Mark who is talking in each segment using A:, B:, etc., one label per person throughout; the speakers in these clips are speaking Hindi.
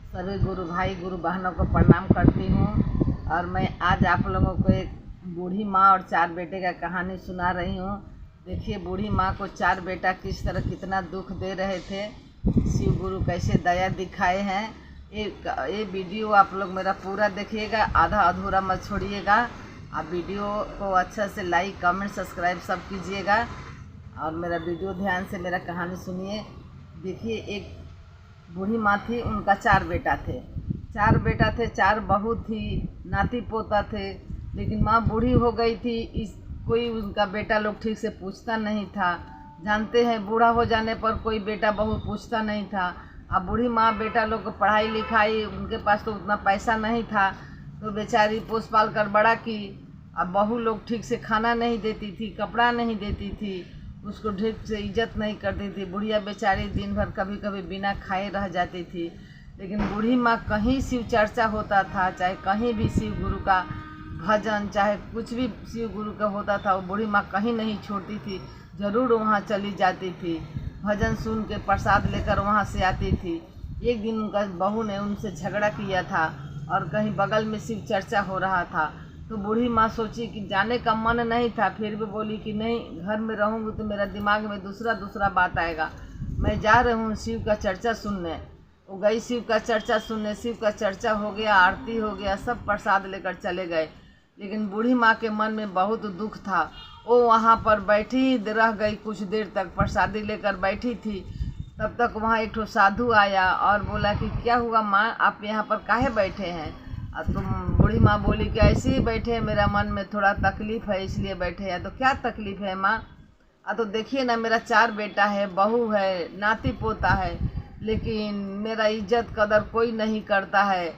A: सभी गुरु भाई गुरु बहनों को प्रणाम करती हूँ। और मैं आज आप लोगों को एक बूढ़ी माँ और 4 बेटे का कहानी सुना रही हूँ। देखिए बूढ़ी माँ को 4 बेटा किस तरह कितना दुख दे रहे थे, शिव गुरु कैसे दया दिखाए हैं। ये वीडियो आप लोग मेरा पूरा देखिएगा, आधा अधूरा मत छोड़िएगा। आप वीडियो को अच्छा से लाइक कमेंट सब्सक्राइब सब कीजिएगा और मेरा वीडियो ध्यान से मेरा कहानी सुनिए। देखिए एक बूढ़ी माँ थी, उनका 4 बेटा थे। 4 बेटा थे, 4 बहू थी, नाती पोता थे। लेकिन माँ बूढ़ी हो गई थी, कोई उनका बेटा लोग ठीक से पूछता नहीं था। जानते हैं बूढ़ा हो जाने पर कोई बेटा बहू पूछता नहीं था। अब बूढ़ी माँ बेटा लोग को पढ़ाई लिखाई, उनके पास तो उतना पैसा नहीं था, तो बेचारी पोस पाल कर बड़ा की। अब बहू लोग ठीक से खाना नहीं देती थी, कपड़ा नहीं देती थी, उसको ठीक से इज्जत नहीं करती थी। बुढ़िया बेचारी दिन भर कभी कभी बिना खाए रह जाती थी। लेकिन बूढ़ी माँ कहीं शिव चर्चा होता था, चाहे कहीं भी शिव गुरु का भजन, चाहे कुछ भी शिव गुरु का होता था, वो बूढ़ी माँ कहीं नहीं छोड़ती थी, ज़रूर वहाँ चली जाती थी। भजन सुन के प्रसाद लेकर वहाँ से आती थी। एक दिन उनका बहू ने उनसे झगड़ा किया था और कहीं बगल में शिव चर्चा हो रहा था, तो बूढ़ी माँ सोची कि जाने का मन नहीं था, फिर भी बोली कि नहीं, घर में रहूँगी तो मेरा दिमाग में दूसरा बात आएगा, मैं जा रही हूँ शिव का चर्चा सुनने। वो गई शिव का चर्चा सुनने। शिव का चर्चा हो गया, आरती हो गया, सब प्रसाद लेकर चले गए। लेकिन बूढ़ी माँ के मन में बहुत दुख था। वो वहाँ पर बैठी ही रह गई, कुछ देर तक प्रसादी लेकर बैठी थी। तब तक वहाँ एक साधु आया और बोला कि क्या हुआ माँ, आप यहाँ पर काहे बैठे हैं? तुम बूढ़ी माँ बोली कि ऐसे ही बैठे हैं, मेरा मन में थोड़ा तकलीफ़ है इसलिए बैठे हैं। तो क्या तकलीफ़ है माँ? तो देखिए ना, मेरा 4 बेटा है, बहू है, नाती पोता है, लेकिन मेरा इज्जत कदर कोई नहीं करता है।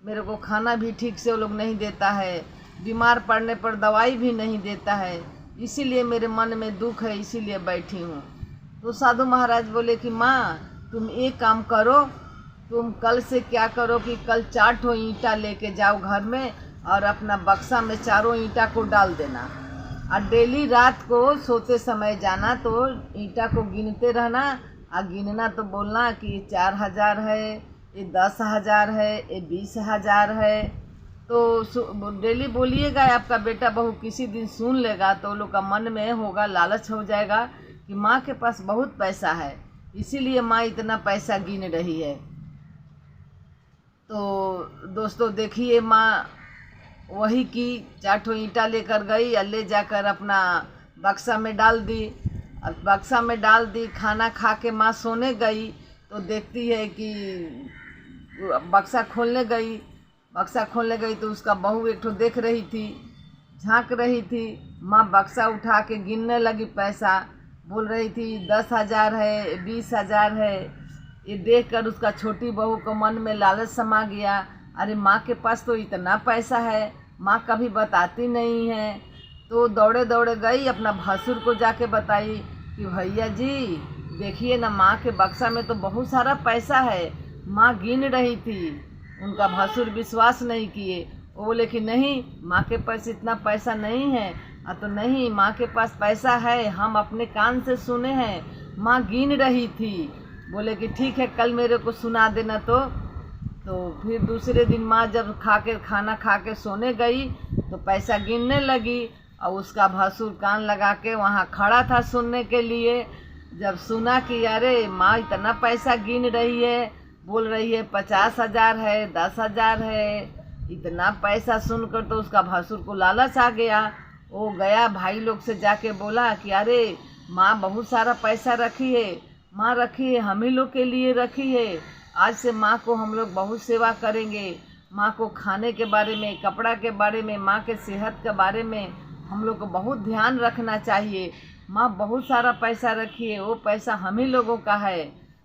A: मेरे को खाना भी ठीक से वो लोग नहीं देता है, बीमार पड़ने पर दवाई भी नहीं देता है, इसीलिए मेरे मन में दुख है, इसीलिए बैठी हूँ। तो साधु महाराज बोले कि माँ तुम एक काम करो, तुम कल से क्या करो कि कल 4 ठो ईंटा लेके जाओ घर में और अपना बक्सा में 4 ईंटा को डाल देना, और डेली रात को सोते समय जाना तो ईंटा को गिनते रहना, और गिनना तो बोलना कि ये 4000 है, ये 10,000 है, ये 20,000 है। तो डेली बोलिएगा, आपका बेटा बहू किसी दिन सुन लेगा तो लोग का मन में होगा, लालच हो जाएगा कि माँ के पास बहुत पैसा है, इसीलिए माँ इतना पैसा गिन रही है। तो दोस्तों देखिए, माँ वही की 4 ठो ईंटा लेकर गई और ले जाकर अपना बक्सा में डाल दी। अब बक्सा में डाल दी, खाना खा के माँ सोने गई तो देखती है कि बक्सा खोलने गई तो उसका बहू एक ठो देख रही थी, झांक रही थी। माँ बक्सा उठा के गिनने लगी पैसा, बोल रही थी 10,000 है, 20,000 है। ये देखकर उसका छोटी बहू को मन में लालच समा गया, अरे माँ के पास तो इतना पैसा है, माँ कभी बताती नहीं है। तो दौड़े दौड़े गई, अपना भसुर को जाके बताई कि भैया जी देखिए ना, माँ के बक्सा में तो बहुत सारा पैसा है, माँ गिन रही थी। उनका भसुर विश्वास नहीं किए, वो बोले कि नहीं, माँ के पास इतना पैसा नहीं है। तो नहीं, माँ के पास पैसा है, हम अपने कान से सुने हैं, माँ गिन रही थी। बोले कि ठीक है, कल मेरे को सुना देना। तो फिर दूसरे दिन माँ जब खाना खा के सोने गई तो पैसा गिनने लगी, और उसका भसुर कान लगा के वहाँ खड़ा था सुनने के लिए। जब सुना कि अरे माँ इतना पैसा गिन रही है, बोल रही है 50,000 है, 10,000 है, इतना पैसा सुनकर तो उसका भसुर को लालच आ गया। वो गया भाई लोग से जाके बोला कि अरे माँ बहुत सारा पैसा रखी है, माँ रखी है, हम ही लोग के लिए रखी है, आज से माँ को हम लोग बहुत सेवा करेंगे। माँ को खाने के बारे में, कपड़ा के बारे में, माँ के सेहत के बारे में हम लोग को बहुत ध्यान रखना चाहिए। माँ बहुत सारा पैसा रखी है, वो पैसा हम ही लोगों का है।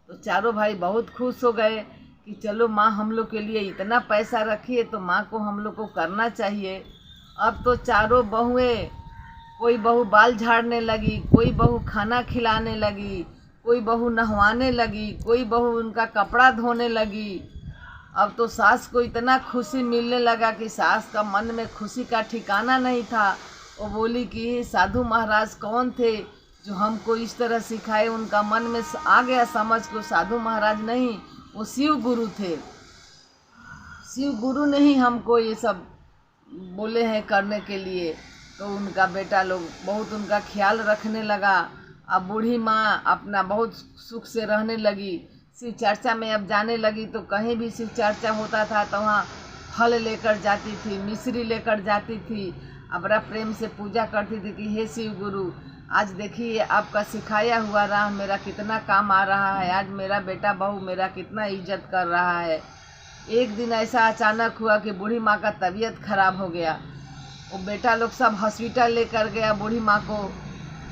A: तो चारों भाई बहुत खुश हो गए कि चलो माँ हम लोग के लिए इतना पैसा रखी है तो माँ को हम लोग को करना चाहिए। अब तो चारों बहुएं, कोई बहू बाल झाड़ने लगी, कोई बहू खाना खिलाने लगी, कोई बहू नहवाने लगी, कोई बहू उनका कपड़ा धोने लगी। अब तो सास को इतना खुशी मिलने लगा कि सास का मन में खुशी का ठिकाना नहीं था। वो बोली कि साधु महाराज कौन थे जो हमको इस तरह सिखाए। उनका मन में आ गया समझ को, साधु महाराज नहीं, वो शिव गुरु थे। शिव गुरु ने ही हमको ये सब बोले हैं करने के लिए। तो उनका बेटा लोग बहुत उनका ख्याल रखने लगा। अब बूढ़ी माँ अपना बहुत सुख से रहने लगी। शिव चर्चा में अब जाने लगी, तो कहीं भी शिव चर्चा होता था तो वहाँ फल लेकर जाती थी, मिश्री लेकर जाती थी, बड़ा प्रेम से पूजा करती थी कि हे शिव गुरु, आज देखिए आपका सिखाया हुआ राह मेरा कितना काम आ रहा है। आज मेरा बेटा बहू मेरा कितना इज्जत कर रहा है। एक दिन ऐसा अचानक हुआ कि बूढ़ी माँ का तबीयत खराब हो गया। वो बेटा लोग सब हॉस्पिटल लेकर गया बूढ़ी माँ को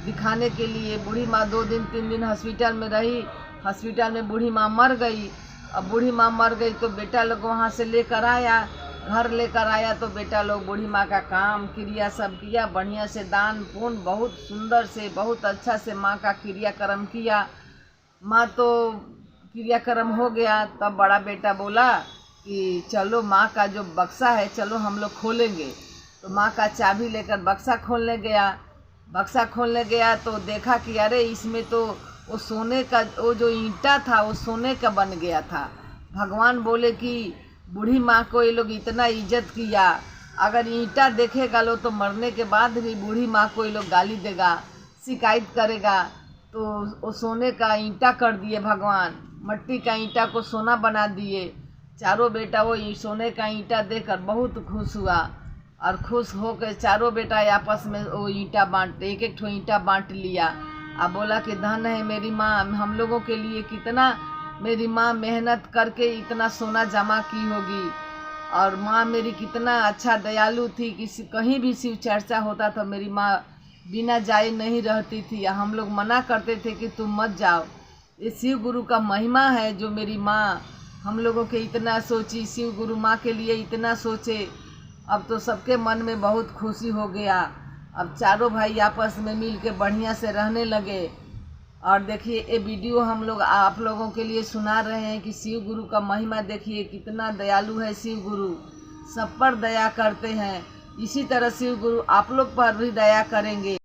A: दिखाने के लिए। बूढ़ी माँ 2 दिन 3 दिन हॉस्पिटल में रही। हॉस्पिटल में बूढ़ी माँ मर गई। अब बूढ़ी माँ मर गई तो बेटा लोग वहाँ से लेकर आया, घर लेकर आया। तो बेटा लोग बूढ़ी माँ का काम क्रिया सब किया, बढ़िया से दान पुण्य बहुत सुंदर से बहुत अच्छा से माँ का क्रियाक्रम किया। माँ तो क्रियाक्रम हो गया। तब बड़ा बेटा बोला कि चलो माँ का जो बक्सा है चलो हम लोग खोलेंगे। तो माँ का चाबी लेकर बक्सा खोलने गया। बक्सा खोलने गया तो देखा कि अरे इसमें तो वो सोने का, वो जो ईंटा था वो सोने का बन गया था। भगवान बोले कि बूढ़ी माँ को ये लोग इतना इज्जत किया, अगर ईंटा देखेगा लो तो मरने के बाद भी बूढ़ी माँ को ये लोग गाली देगा, शिकायत करेगा। तो वो सोने का ईंटा कर दिए भगवान, मट्टी का ईंटा को सोना बना दिए। चारों बेटा वो सोने का ईंटा देखकर बहुत खुश हुआ और खुश होकर चारों बेटा आपस में वो ईंटा बांट, एक एक ठो ईंटा बांट लिया। अब बोला कि धन है मेरी माँ, हम लोगों के लिए कितना मेरी माँ मेहनत करके इतना सोना जमा की होगी। और माँ मेरी कितना अच्छा दयालु थी कि कहीं भी शिव चर्चा होता तो मेरी माँ बिना जाए नहीं रहती थी। हम लोग मना करते थे कि तुम मत जाओ। ये शिव गुरु का महिमा है जो मेरी माँ हम लोगों के इतना सोची, शिव गुरु माँ के लिए इतना सोचे। अब तो सबके मन में बहुत खुशी हो गया। अब चारों भाई आपस में मिल के बढ़िया से रहने लगे। और देखिए ये वीडियो हम लोग आप लोगों के लिए सुना रहे हैं कि शिव गुरु का महिमा देखिए कितना दयालु है शिव गुरु, सब पर दया करते हैं। इसी तरह शिव गुरु आप लोग पर भी दया करेंगे।